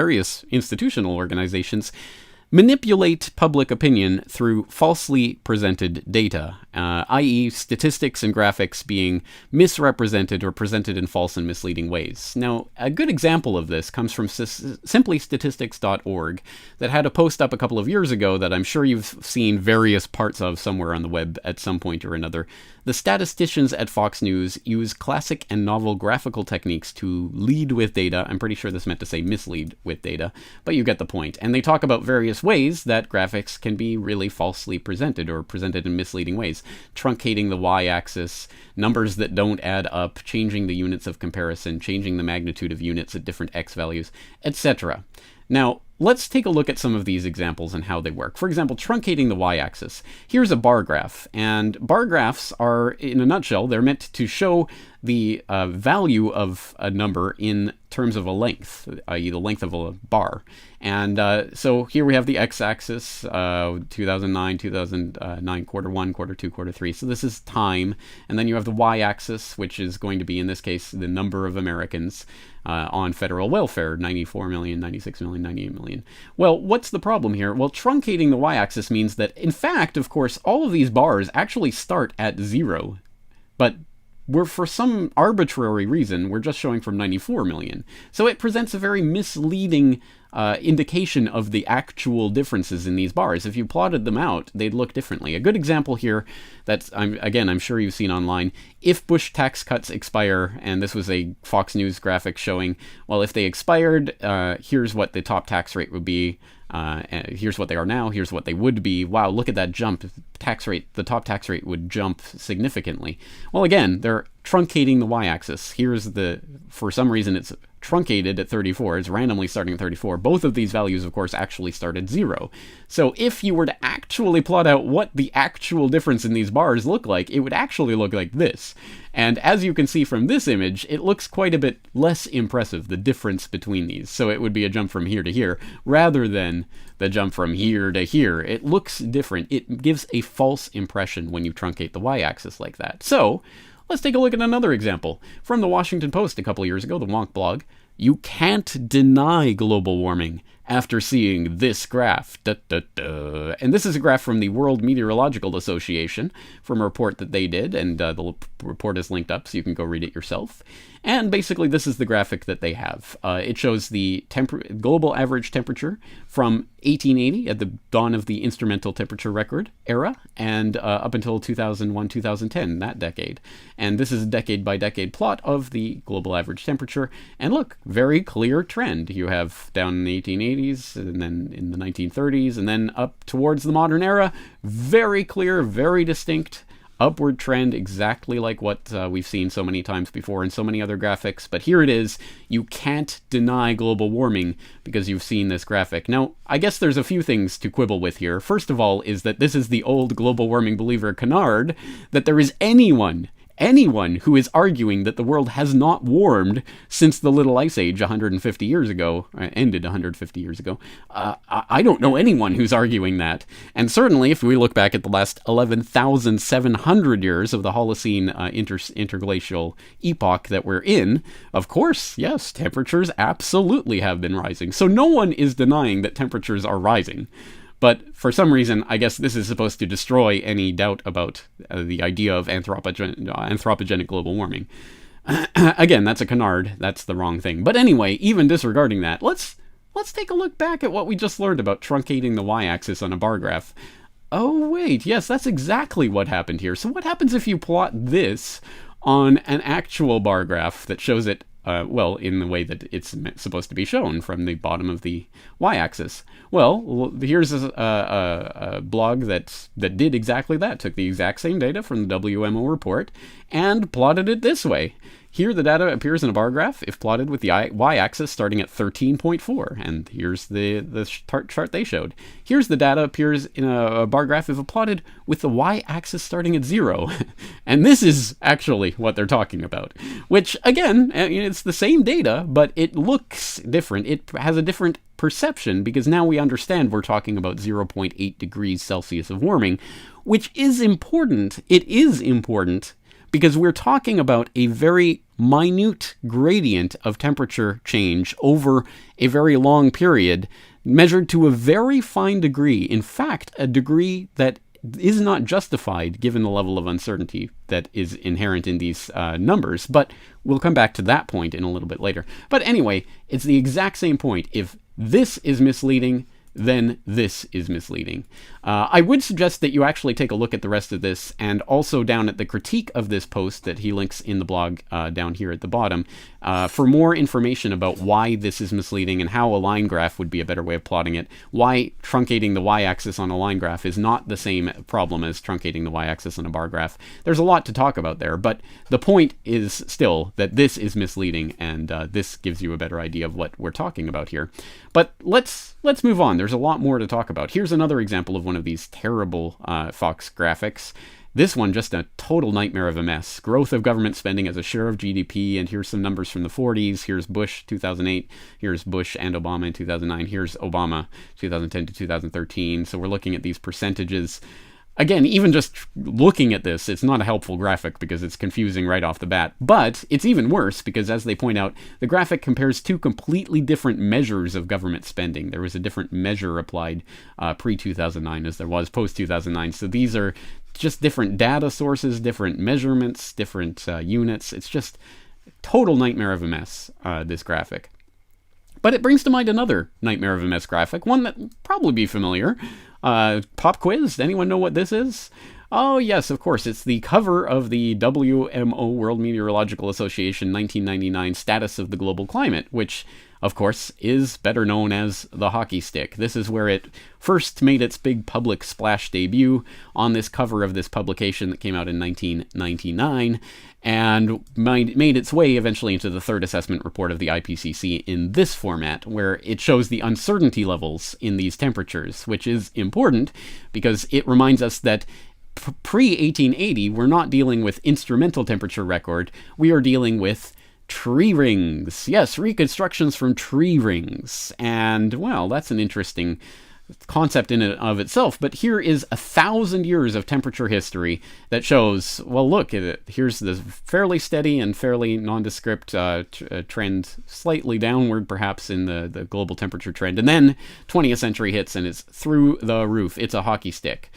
various institutional organizations manipulate public opinion through falsely presented data, i.e. statistics and graphics being misrepresented or presented in false and misleading ways. Now, a good example of this comes from simplystatistics.org that had a post up a couple of years ago that I'm sure you've seen various parts of somewhere on the web at some point or another. The statisticians at Fox News use classic and novel graphical techniques to lead with data. I'm pretty sure this meant to say mislead with data, but you get the point. And they talk about various ways that graphics can be really falsely presented or presented in misleading ways. Truncating the y-axis, numbers that don't add up, changing the units of comparison, changing the magnitude of units at different x values, etc. Now, let's take a look at some of these examples and how they work. For example, truncating the y-axis. Here's a bar graph, and bar graphs are, in a nutshell, they're meant to show the value of a number in terms of a length, i.e. the length of a bar. And so here we have the x-axis, 2009, 2009, quarter 1, quarter 2, quarter 3. So this is time. And then you have the y-axis, which is going to be, in this case, the number of Americans on federal welfare, 94 million, 96 million, 98 million. Well, what's the problem here? Well, truncating the y-axis means that, in fact, of course, all of these bars actually start at 0. But for some arbitrary reason, we're just showing from 94 million. So it presents a very misleading indication of the actual differences in these bars. If you plotted them out, they'd look differently. A good example here that, I'm sure you've seen online, if Bush tax cuts expire, and this was a Fox News graphic showing, well, if they expired, here's what the top tax rate would be. Here's what they are now, here's what they would be. Wow, look at that jump. The top tax rate would jump significantly. Well, again, they're truncating the y-axis. For some reason it's truncated at 34. It's randomly starting at 34. Both of these values, of course, actually start at 0. So if you were to actually plot out what the actual difference in these bars look like, it would actually look like this. And as you can see from this image, it looks quite a bit less impressive, the difference between these. So it would be a jump from here to here, rather than the jump from here to here. It looks different. It gives a false impression when you truncate the y-axis like that. So let's take a look at another example. From the Washington Post a couple years ago, the Wonk blog. You can't deny global warming after seeing this graph. Da, da, da. And this is a graph from the World Meteorological Association from a report that they did, and the report is linked up so you can go read it yourself. And basically this is the graphic that they have. It shows the global average temperature from 1880 at the dawn of the instrumental temperature record era, and up until 2001, 2010, that decade. And this is a decade by decade plot of the global average temperature. And look, very clear trend. You have down in the 1880s, and then in the 1930s, and then up towards the modern era. Very clear, very distinct upward trend, exactly like what we've seen so many times before in so many other graphics. But here it is. You can't deny global warming because you've seen this graphic. Now, I guess there's a few things to quibble with here. First of all is that this is the old global warming believer canard, that there is anyone who is arguing that the world has not warmed since the Little Ice Age 150 years ago, ended 150 years ago. I don't know anyone who's arguing that. And certainly, if we look back at the last 11,700 years of the Holocene interglacial epoch that we're in, of course, yes, temperatures absolutely have been rising. So no one is denying that temperatures are rising. But for some reason, I guess this is supposed to destroy any doubt about the idea of anthropogenic global warming. Again, that's a canard. That's the wrong thing. But anyway, even disregarding that, let's take a look back at what we just learned about truncating the y-axis on a bar graph. Oh, wait, yes, that's exactly what happened here. So what happens if you plot this on an actual bar graph that shows it in the way that it's supposed to be shown from the bottom of the y-axis? Well, here's a blog that did exactly that, took the exact same data from the WMO report and plotted it this way. Here the data appears in a bar graph if plotted with the y-axis starting at 13.4, and here's the chart they showed. Here's the data appears in a bar graph if plotted with the y-axis starting at 0, and this is actually what they're talking about. Which, again, it's the same data, but it looks different. It has a different perception because now we understand we're talking about 0.8 degrees Celsius of warming, which is important. It is important. because we're talking about a very minute gradient of temperature change over a very long period, measured to a very fine degree. In fact, a degree that is not justified given the level of uncertainty that is inherent in these numbers. But we'll come back to that point in a little bit later. But anyway, it's the exact same point. If this is misleading, then this is misleading. I would suggest that you actually take a look at the rest of this, and also down at the critique of this post that he links in the blog down here at the bottom, for more information about why this is misleading and how a line graph would be a better way of plotting it, why truncating the y-axis on a line graph is not the same problem as truncating the y-axis on a bar graph. There's a lot to talk about there, but the point is still that this is misleading, and this gives you a better idea of what we're talking about here. But let's move on. There's a lot more to talk about. Here's another example of one of these terrible Fox graphics. This one, just a total nightmare of a mess. Growth of government spending as a share of GDP, and here's some numbers from the 40s. Here's Bush, 2008. Here's Bush and Obama in 2009. Here's Obama, 2010 to 2013. So we're looking at these percentages. Again, even just looking at this, it's not a helpful graphic because it's confusing right off the bat. But it's even worse because, as they point out, the graphic compares two completely different measures of government spending. There was a different measure applied pre-2009 as there was post-2009. So these are just different data sources, different measurements, different units. It's just a total nightmare of a mess, this graphic. But it brings to mind another nightmare of a mess graphic, one that will probably be familiar. Pop quiz, anyone know what this is? Oh yes, of course, it's the cover of the WMO, World Meteorological Association 1999 Status of the Global Climate, which, of course, is better known as the hockey stick. This is where it first made its big public splash debut on this cover of this publication that came out in 1999, and made its way eventually into the third assessment report of the IPCC in this format, where it shows the uncertainty levels in these temperatures, which is important because it reminds us that pre-1880, we're not dealing with instrumental temperature record, we are dealing with tree rings. Yes, reconstructions from tree rings. And, well, that's an interesting concept in and of itself, but here is 1,000 years of temperature history that shows, well, look, here's the fairly steady and fairly nondescript trend, slightly downward perhaps in the global temperature trend, and then 20th century hits and it's through the roof. It's a hockey stick.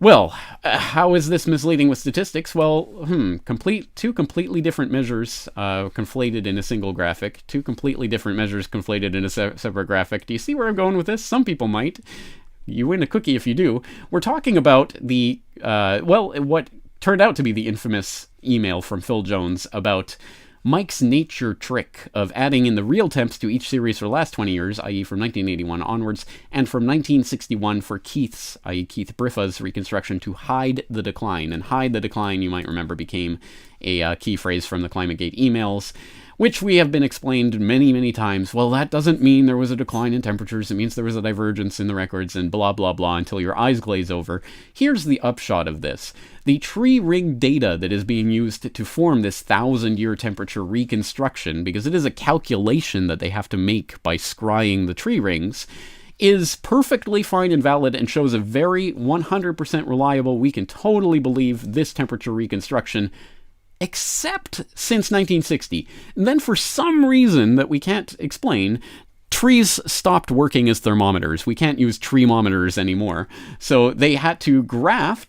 Well, how is this misleading with statistics? Well, two completely different measures conflated in a single graphic. Two completely different measures conflated in a separate graphic. Do you see where I'm going with this? Some people might. You win a cookie if you do. We're talking about the, what turned out to be the infamous email from Phil Jones about Mike's nature trick of adding in the real temps to each series for the last 20 years, i.e. from 1981 onwards, and from 1961 for Keith's, i.e. Keith Briffa's reconstruction to hide the decline. And hide the decline, you might remember, became a key phrase from the ClimateGate emails, which we have been explained many, many times. Well, that doesn't mean there was a decline in temperatures. It means there was a divergence in the records and blah, blah, blah until your eyes glaze over. Here's the upshot of this. The tree ring data that is being used to form this 1,000-year temperature reconstruction, because it is a calculation that they have to make by scrying the tree rings, is perfectly fine and valid and shows a very 100% reliable, we can totally believe this temperature reconstruction, except since 1960. And then for some reason that we can't explain, trees stopped working as thermometers. We can't use treemometers anymore. So they had to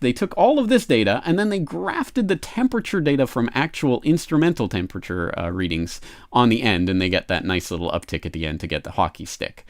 they took all of this data and then they grafted the temperature data from actual instrumental temperature readings on the end, and they get that nice little uptick at the end to get the hockey stick.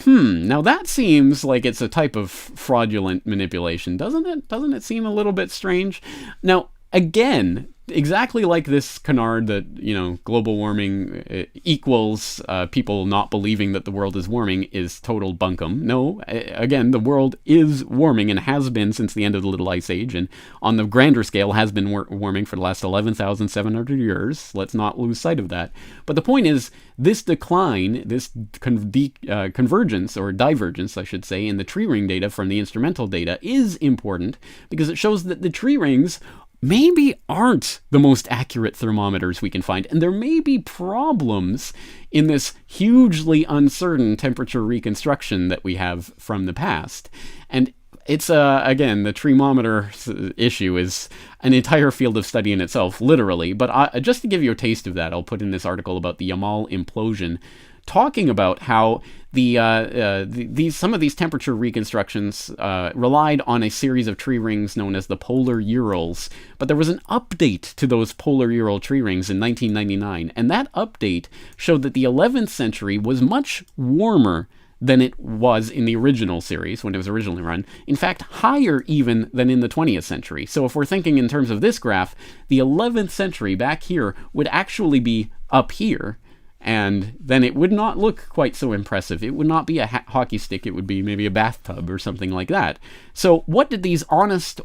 Now that seems like it's a type of fraudulent manipulation, doesn't it? Doesn't it seem a little bit strange? Now, again, exactly like this canard that, global warming equals people not believing that the world is warming is total bunkum. No, again, the world is warming and has been since the end of the Little Ice Age, and on the grander scale has been warming for the last 11,700 years. Let's not lose sight of that. But the point is, this decline, this convergence, or divergence, I should say, in the tree ring data from the instrumental data is important because it shows that the tree rings maybe aren't the most accurate thermometers we can find, and there may be problems in this hugely uncertain temperature reconstruction that we have from the past. And it's, again, the tremometer issue is an entire field of study in itself, literally. But just to give you a taste of that, I'll put in this article about the Yamal implosion, talking about how some of these temperature reconstructions relied on a series of tree rings known as the polar Urals. But there was an update to those polar Ural tree rings in 1999, and that update showed that the 11th century was much warmer than it was in the original series when it was originally run. In fact, higher even than in the 20th century. So if we're thinking in terms of this graph, the 11th century back here would actually be up here, and then it would not look quite so impressive. It would not be a hockey stick, it would be maybe a bathtub or something like that. So what did these honest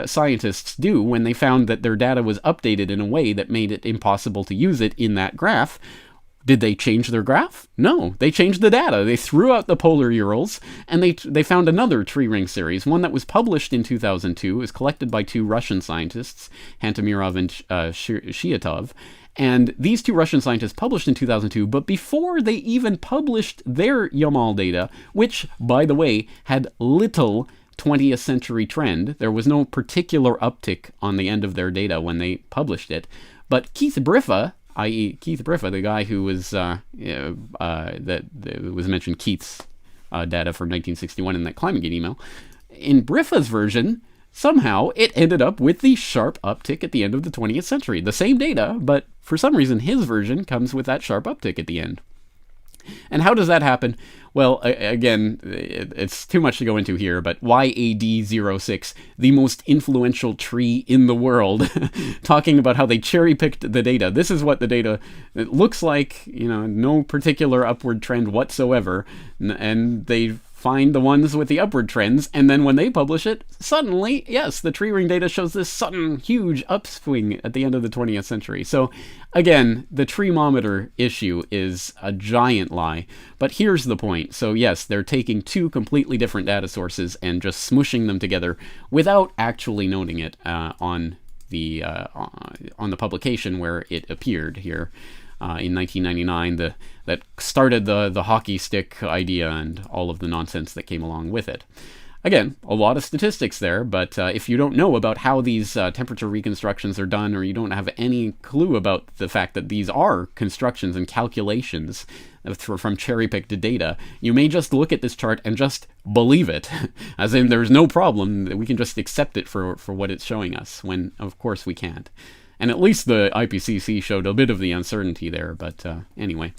scientists do when they found that their data was updated in a way that made it impossible to use it in that graph? Did they change their graph? No, they changed the data. They threw out the polar Urals, and they found another tree ring series, one that was published in 2002, was collected by two Russian scientists, Hantamirov and Shiatov. And these two Russian scientists published in 2002, but before they even published their Yamal data, which, by the way, had little 20th century trend, there was no particular uptick on the end of their data when they published it, but Keith Briffa, i.e. Keith Briffa, the guy who was that was mentioned, Keith's data from 1961 in that ClimateGate email. In Briffa's version, somehow it ended up with the sharp uptick at the end of the 20th century. The same data, but for some reason his version comes with that sharp uptick at the end. And how does that happen? Well, again, it's too much to go into here, but YAD06, the most influential tree in the world, talking about how they cherry-picked the data. This is what the data looks like, no particular upward trend whatsoever, and they find the ones with the upward trends, and then when they publish it, suddenly, yes, the tree ring data shows this sudden huge upswing at the end of the 20th century. So again, the tremometer issue is a giant lie, but here's the point. So yes, they're taking two completely different data sources and just smushing them together without actually noting it on the publication where it appeared here. In 1999, that started the hockey stick idea and all of the nonsense that came along with it. Again, a lot of statistics there, but if you don't know about how these temperature reconstructions are done, or you don't have any clue about the fact that these are constructions and calculations from cherry-picked data, you may just look at this chart and just believe it, as in there's no problem, we can just accept it for what it's showing us, when of course we can't. And at least the IPCC showed a bit of the uncertainty there, but anyway.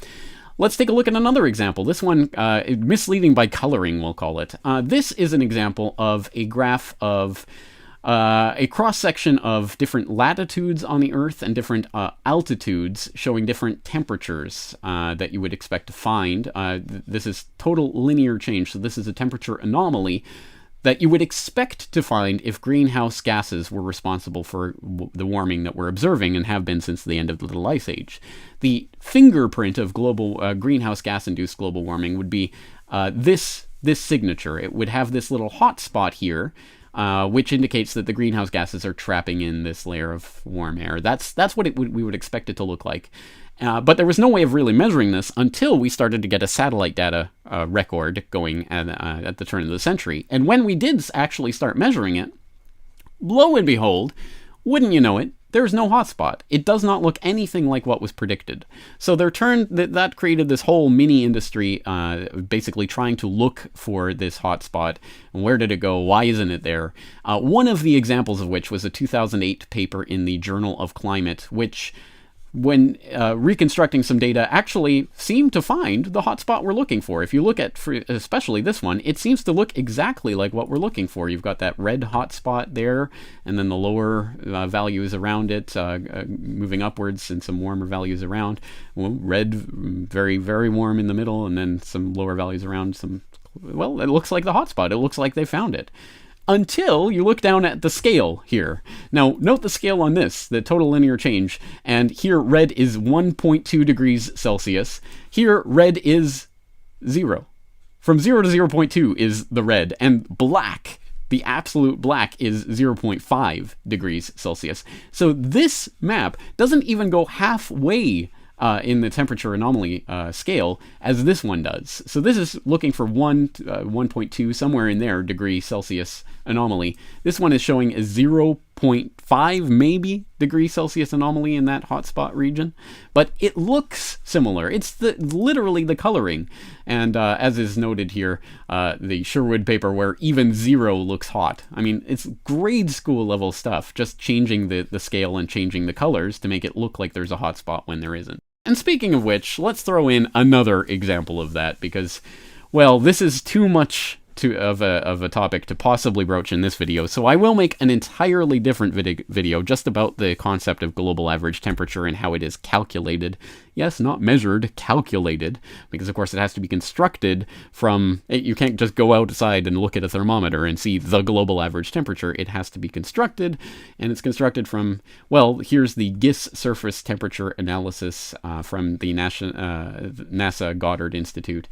Let's take a look at another example. This one, misleading by coloring, we'll call it. This is an example of a graph of a cross-section of different latitudes on the Earth and different altitudes showing different temperatures that you would expect to find. This is total linear change, so this is a temperature anomaly that you would expect to find if greenhouse gases were responsible for the warming that we're observing and have been since the end of the Little Ice Age. The fingerprint of global greenhouse gas-induced global warming would be this signature. It would have this little hot spot here, which indicates that the greenhouse gases are trapping in this layer of warm air. That's what we would expect it to look like. But there was no way of really measuring this until we started to get a satellite data record going at the turn of the century. And when we did actually start measuring it, lo and behold, wouldn't you know it, there's no hotspot. It does not look anything like what was predicted. So that created this whole mini industry, basically trying to look for this hotspot. Where did it go? Why isn't it there? One of the examples of which was a 2008 paper in the Journal of Climate, which, when reconstructing some data, actually seemed to find the hotspot we're looking for. If you look at, especially this one, it seems to look exactly like what we're looking for. You've got that red hotspot there, and then the lower values around it, moving upwards, and some warmer values around. Well, red, very, very warm in the middle, and then some lower values around some. Well, it looks like the hotspot. It looks like they found it. Until you look down at the scale here. Now, note the scale on this, the total linear change. And here, red is 1.2 degrees Celsius. Here, red is 0. From 0 to 0.2 is the red. And black, the absolute black, is 0.5 degrees Celsius. So this map doesn't even go halfway in the temperature anomaly scale as this one does. So this is looking for 1.2, somewhere in there, degree Celsius anomaly. This one is showing a 0.5 maybe degree Celsius anomaly in that hotspot region, but it looks similar. It's literally the coloring, and as is noted here, the Sherwood paper, where even 0 looks hot. I mean, it's grade school level stuff, just changing the scale and changing the colors to make it look like there's a hotspot when there isn't. And speaking of which, let's throw in another example of that, because, well, this is too much of a topic to possibly broach in this video, so I will make an entirely different video just about the concept of global average temperature and how it is calculated. Yes, not measured, calculated, because of course it has to be constructed from, you can't just go outside and look at a thermometer and see the global average temperature. It has to be constructed, and it's constructed from, well, here's the GISS surface temperature analysis from the NASA Goddard Institute.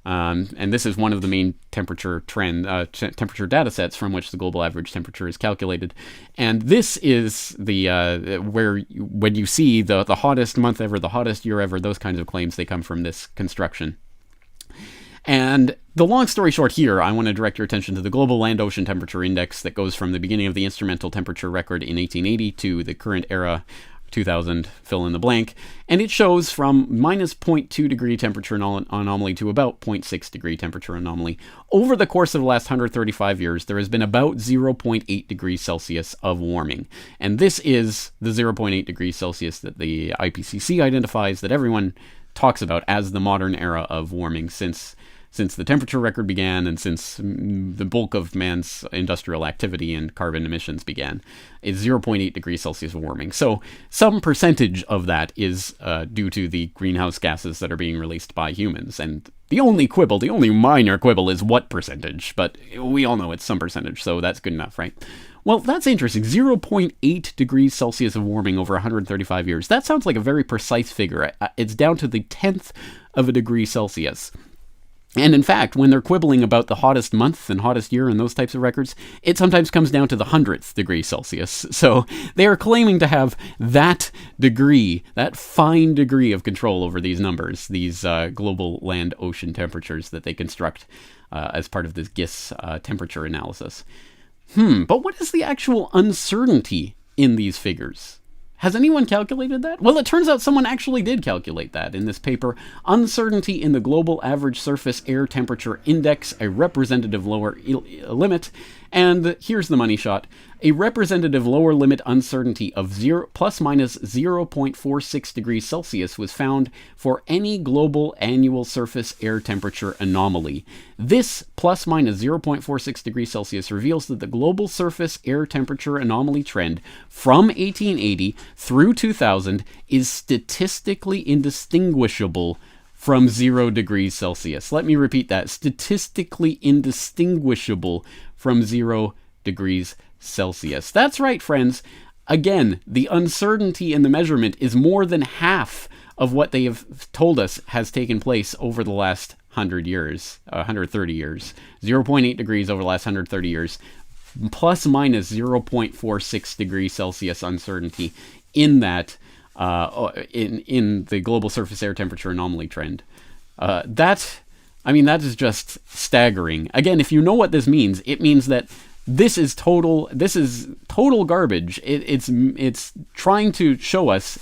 And this is one of the main temperature temperature data sets from which the global average temperature is calculated. And this is the where when you see the hottest month ever, the hottest year ever, those kinds of claims, they come from this construction. And the long story short here, I want to direct your attention to the Global Land-Ocean Temperature Index that goes from the beginning of the instrumental temperature record in 1880 to the current era, 2000, fill in the blank, and it shows from minus 0.2 degree temperature anomaly to about 0.6 degree temperature anomaly. Over the course of the last 135 years, there has been about 0.8 degrees Celsius of warming. And this is the 0.8 degrees Celsius that the IPCC identifies, that everyone talks about as the modern era of warming since the temperature record began and since the bulk of man's industrial activity and carbon emissions began, is 0.8 degrees Celsius of warming. So some percentage of that is due to the greenhouse gases that are being released by humans. And the only minor quibble is what percentage, but we all know it's some percentage, so that's good enough, right? Well, that's interesting. 0.8 degrees Celsius of warming over 135 years. That sounds like a very precise figure. It's down to the 10th of a degree Celsius. And in fact, when they're quibbling about the hottest month and hottest year and those types of records, it sometimes comes down to the 100th degree Celsius. So they are claiming to have that degree, that fine degree of control over these numbers, these global land-ocean temperatures that they construct as part of this GISS temperature analysis. But what is the actual uncertainty in these figures? Has anyone calculated that? Well, it turns out someone actually did calculate that in this paper, Uncertainty in the Global Average Surface Air Temperature Index, a representative lower limit. And here's the money shot. A representative lower limit uncertainty of plus minus 0.46 degrees Celsius was found for any global annual surface air temperature anomaly. This plus minus 0.46 degrees Celsius reveals that the global surface air temperature anomaly trend from 1880 through 2000 is statistically indistinguishable from 0 degrees Celsius. Let me repeat that. Statistically indistinguishable from 0 degrees Celsius. That's right, friends. Again, the uncertainty in the measurement is more than half of what they have told us has taken place over the last 130 years. 0.8 degrees over the last 130 years, plus minus 0.46 degrees Celsius uncertainty in that in the global surface air temperature anomaly trend. That is just staggering. Again, if you know what this means, it means that this is total garbage. It's trying to show us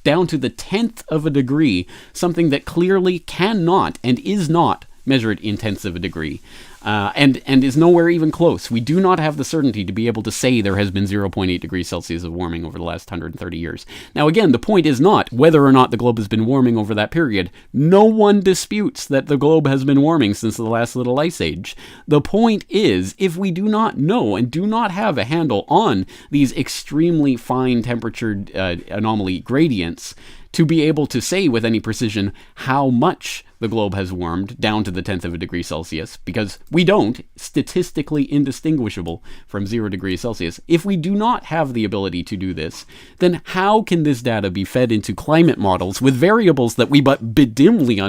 down to the 10th of a degree something that clearly cannot and is not measured in tenths of a degree, and is nowhere even close. We do not have the certainty to be able to say there has been 0.8 degrees Celsius of warming over the last 130 years. Now again, the point is not whether or not the globe has been warming over that period. No one disputes that the globe has been warming since the last little ice age. The point is, if we do not know and do not have a handle on these extremely fine temperature anomaly gradients, to be able to say with any precision how much the globe has warmed down to the 10th of a degree Celsius, because we don't, statistically indistinguishable from 0 degrees Celsius. If we do not have the ability to do this, then how can this data be fed into climate models with variables that we but dimly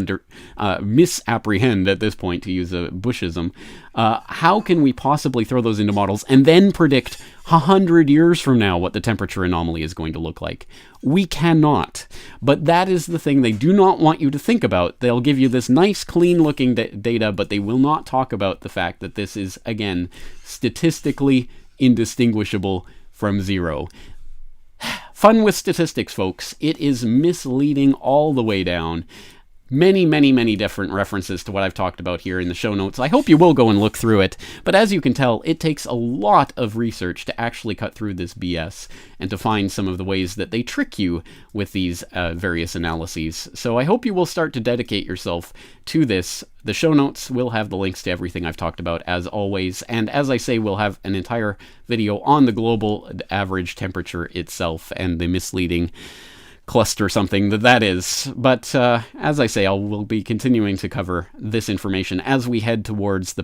misapprehend at this point, to use a Bushism? How can we possibly throw those into models and then predict 100 years from now what the temperature anomaly is going to look like. We cannot. But that is the thing they do not want you to think about. They'll give you this nice, clean-looking data, but they will not talk about the fact that this is, again, statistically indistinguishable from zero. Fun with statistics, folks. It is misleading all the way down. Many, many, many different references to what I've talked about here in the show notes. I hope you will go and look through it. But as you can tell, it takes a lot of research to actually cut through this BS and to find some of the ways that they trick you with these various analyses. So I hope you will start to dedicate yourself to this. The show notes will have the links to everything I've talked about, as always. And as I say, we'll have an entire video on the global average temperature itself and the misleading cluster something that is. But as I say, we'll be continuing to cover this information as we head towards the